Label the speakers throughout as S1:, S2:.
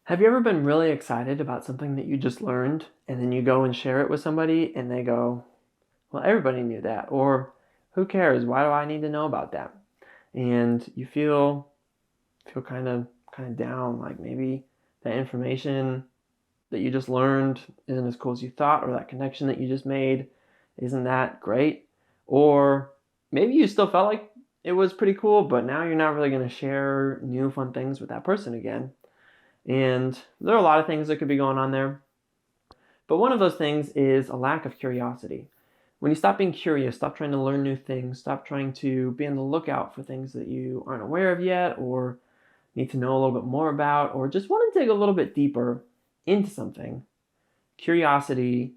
S1: Have you ever been really excited about something that you just learned and then you go and share it with somebody and they go, well, everybody knew that, or who cares? Why do I need to know about that? And you feel kind of down, like maybe that information that you just learned isn't as cool as you thought, or that connection that you just made isn't that great. Or maybe you still felt like it was pretty cool, but now you're not really going to share new fun things with that person again. And there are a lot of things that could be going on there. But one of those things is a lack of curiosity. When you stop being curious, stop trying to learn new things, stop trying to be on the lookout for things that you aren't aware of yet or need to know a little bit more about, or just want to dig a little bit deeper into something, curiosity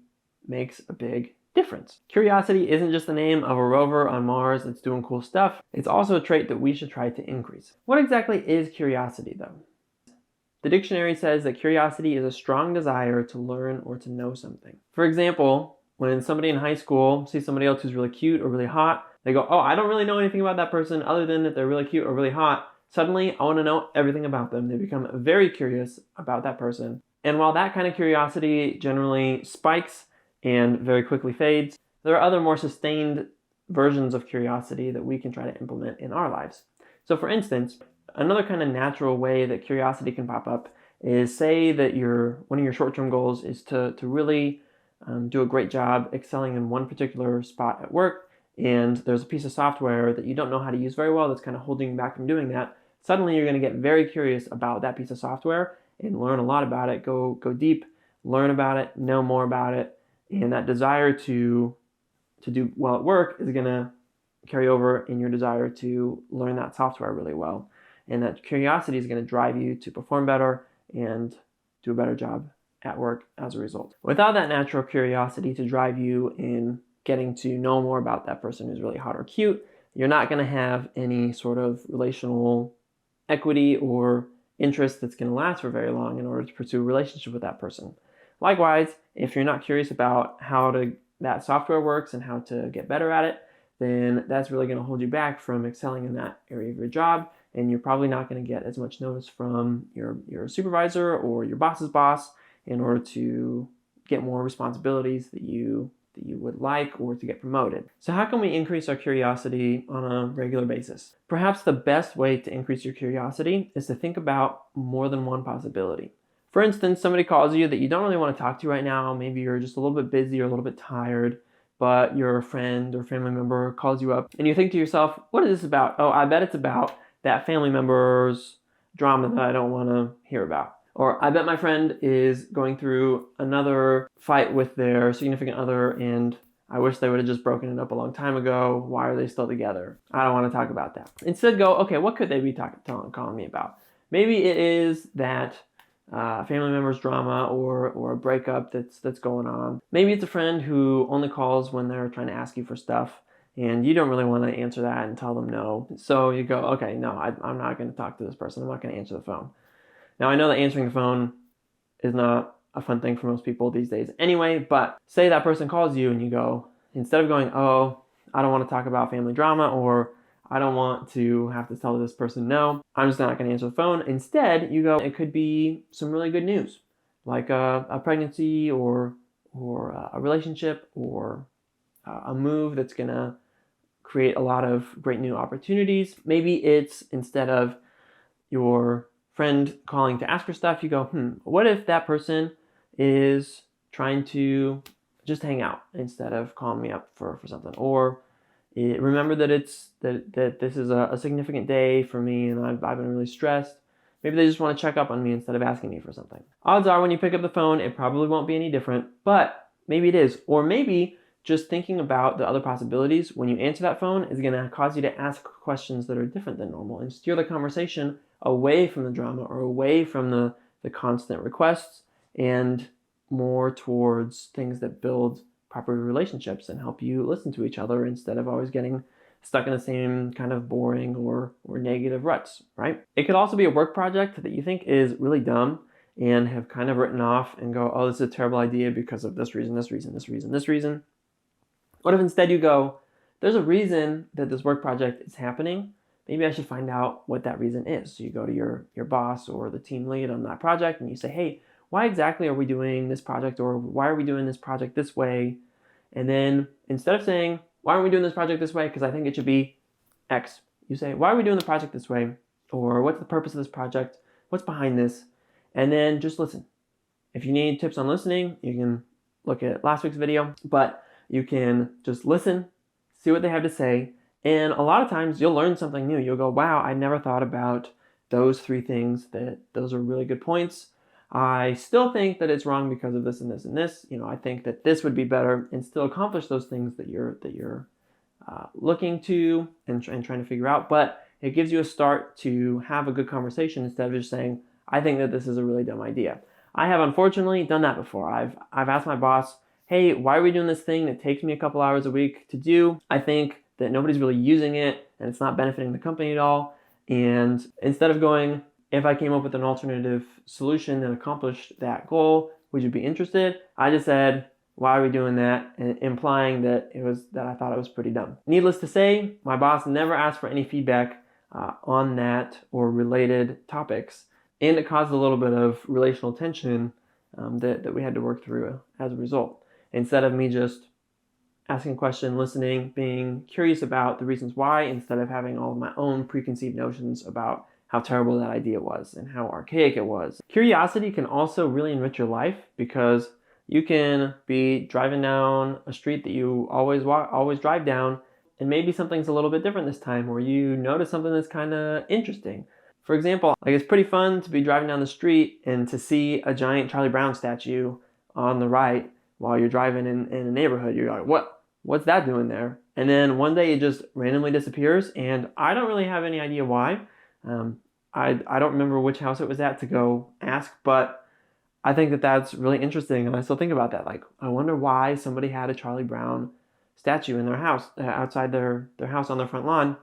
S1: makes a big difference. Curiosity isn't just the name of a rover on Mars that's doing cool stuff. It's also a trait that we should try to increase. What exactly is curiosity, though? The dictionary says that curiosity is a strong desire to learn or to know something. For example, when somebody in high school sees somebody else who's really cute or really hot, they go, oh, I don't really know anything about that person other than that they're really cute or really hot. Suddenly, I want to know everything about them. They become very curious about that person. And while that kind of curiosity generally spikes and very quickly fades, there are other more sustained versions of curiosity that we can try to implement in our lives. So for instance, another kind of natural way that curiosity can pop up is, say that one of your short-term goals is to really do a great job excelling in one particular spot at work, and there's a piece of software that you don't know how to use very well that's kind of holding you back from doing that. Suddenly you're going to get very curious about that piece of software and learn a lot about it, go deep, learn about it, know more about it, and that desire to do well at work is going to carry over in your desire to learn that software really well. And that curiosity is going to drive you to perform better and do a better job at work as a result. Without that natural curiosity to drive you in getting to know more about that person who's really hot or cute, you're not going to have any sort of relational equity or interest that's going to last for very long in order to pursue a relationship with that person. Likewise, if you're not curious about that software works and how to get better at it, then that's really going to hold you back from excelling in that area of your job, and you're probably not going to get as much notice from your supervisor or your boss's boss in order to get more responsibilities that you would like, or to get promoted. So how can we increase our curiosity on a regular basis? Perhaps the best way to increase your curiosity is to think about more than one possibility. For instance, somebody calls you that you don't really want to talk to right now. Maybe you're just a little bit busy or a little bit tired, but your friend or family member calls you up and you think to yourself, what is this about? Oh, I bet it's about that family member's drama that I don't want to hear about. Or I bet my friend is going through another fight with their significant other and I wish they would have just broken it up a long time ago. Why are they still together? I don't want to talk about that. Instead go, okay, what could they be calling me about? Maybe it is that family member's drama or a breakup that's going on. Maybe it's a friend who only calls when they're trying to ask you for stuff and you don't really want to answer that and tell them no. So you go, okay, no, I'm not going to talk to this person. I'm not going to answer the phone. Now, I know that answering the phone is not a fun thing for most people these days anyway, but say that person calls you and you go, instead of going, oh, I don't want to talk about family drama, or I don't want to have to tell this person no, I'm just not going to answer the phone. Instead, you go, it could be some really good news, like a pregnancy or a relationship or a move that's going to create a lot of great new opportunities. Maybe it's, instead of your friend calling to ask for stuff, you go, what if that person is trying to just hang out instead of calling me up for something? Or remember that that this is a significant day for me and I've been really stressed. Maybe they just want to check up on me instead of asking me for something. Odds are when you pick up the phone, it probably won't be any different, but maybe it is. Or maybe just thinking about the other possibilities when you answer that phone is going to cause you to ask questions that are different than normal and steer the conversation away from the drama or away from the constant requests and more towards things that build proper relationships and help you listen to each other instead of always getting stuck in the same kind of boring or negative ruts, right? It could also be a work project that you think is really dumb and have kind of written off and go, oh, this is a terrible idea because of this reason, this reason, this reason, this reason. What if instead you go, there's a reason that this work project is happening, maybe I should find out what that reason is. So you go to your boss or the team lead on that project and you say, hey, why exactly are we doing this project, or why are we doing this project this way? And then instead of saying, why aren't we doing this project this way? Because I think it should be X. You say, why are we doing the project this way? Or what's the purpose of this project? What's behind this? And then just listen. If you need tips on listening, you can look at last week's video, but you can just listen, see what they have to say. And a lot of times you'll learn something new. You'll go, wow, I never thought about those 3 things. Those are really good points. I still think that it's wrong because of this and this and this. I think that this would be better, and still accomplish those things that you're looking to and trying to figure out. But it gives you a start to have a good conversation instead of just saying, I think that this is a really dumb idea. I have unfortunately done that before. I've asked my boss, hey, why are we doing this thing that takes me a couple hours a week to do? I think that nobody's really using it and it's not benefiting the company at all. And instead of going, if I came up with an alternative solution that accomplished that goal, would you be interested? I just said, why are we doing that? Implying that I thought it was pretty dumb. Needless to say, my boss never asked for any feedback on that or related topics, and it caused a little bit of relational tension that we had to work through as a result. Instead of me just asking a question, listening, being curious about the reasons why, instead of having all of my own preconceived notions about how terrible that idea was and how archaic it was. Curiosity can also really enrich your life, because you can be driving down a street that you always drive down, and maybe something's a little bit different this time, or you notice something that's kind of interesting. For example, it's pretty fun to be driving down the street and to see a giant Charlie Brown statue on the right while you're driving in a neighborhood. You're like, what's that doing there? And then one day it just randomly disappears, and I don't really have any idea why. I don't remember which house it was at to go ask, but I think that that's really interesting, and I still think about that. I wonder why somebody had a Charlie Brown statue in their house, outside their house on their front lawn.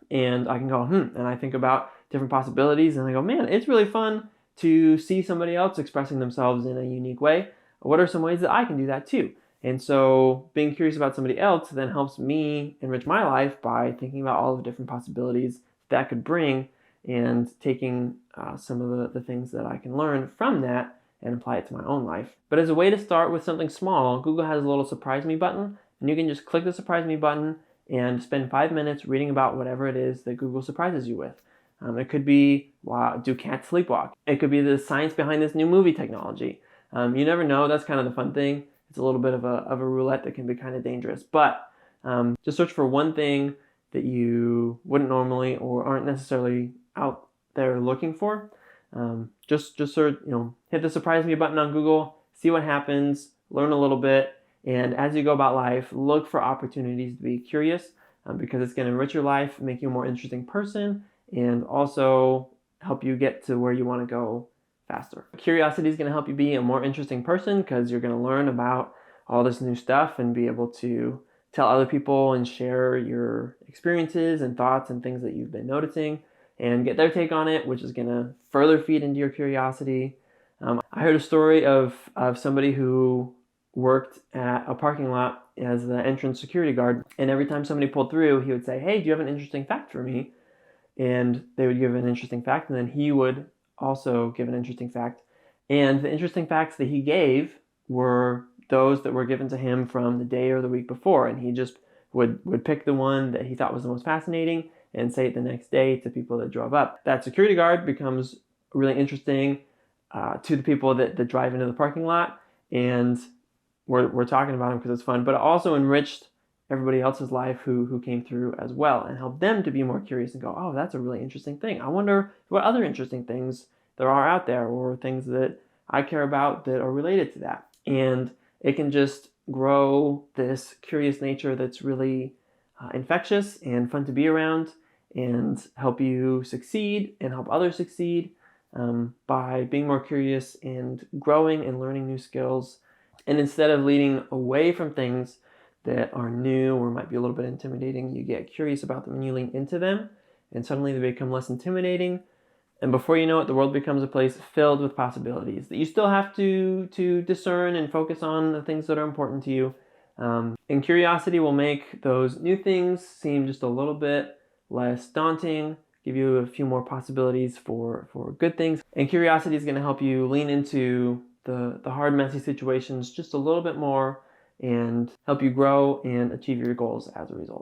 S1: And I can go, and I think about different possibilities, and I go, man, it's really fun to see somebody else expressing themselves in a unique way. What are some ways that I can do that too? And so being curious about somebody else then helps me enrich my life by thinking about all the different possibilities that could bring, and taking some of the things that I can learn from that and apply it to my own life. But as a way to start with something small, Google has a little surprise me button, and you can just click the surprise me button and spend 5 minutes reading about whatever it is that Google surprises you with. It could be, wow, do cats sleepwalk? It could be the science behind this new movie technology. You never know. That's kind of the fun thing. It's a little bit of a roulette that can be kind of dangerous. But just search for one thing that you wouldn't normally or aren't necessarily out there looking for. Just search, hit the surprise me button on Google, see what happens, learn a little bit, and as you go about life, look for opportunities to be curious, because it's going to enrich your life, make you a more interesting person, and also help you get to where you want to go faster. Curiosity is going to help you be a more interesting person, because you're going to learn about all this new stuff and be able to tell other people and share your experiences and thoughts and things that you've been noticing, and get their take on it, which is going to further feed into your curiosity. I heard a story of somebody who worked at a parking lot as the entrance security guard, and every time somebody pulled through, he would say, hey, do you have an interesting fact for me? And they would give an interesting fact, and then he would also give an interesting fact. And the interesting facts that he gave were those that were given to him from the day or the week before, and he just would pick the one that he thought was the most fascinating and say it the next day to people that drove up. That security guard becomes really interesting to the people that drive into the parking lot, and we're talking about him because it's fun, but it also enriched everybody else's life who came through as well, and helped them to be more curious and go, oh, that's a really interesting thing. I wonder what other interesting things there are out there, or things that I care about that are related to that. And it can just grow this curious nature that's really infectious and fun to be around, and help you succeed and help others succeed by being more curious and growing and learning new skills. And instead of leading away from things that are new or might be a little bit intimidating, you get curious about them and you lean into them, and suddenly they become less intimidating. And before you know it, the world becomes a place filled with possibilities that you still have to discern and focus on the things that are important to you. And curiosity will make those new things seem just a little bit less daunting, give you a few more possibilities for good things. And curiosity is going to help you lean into the hard, messy situations just a little bit more and help you grow and achieve your goals as a result.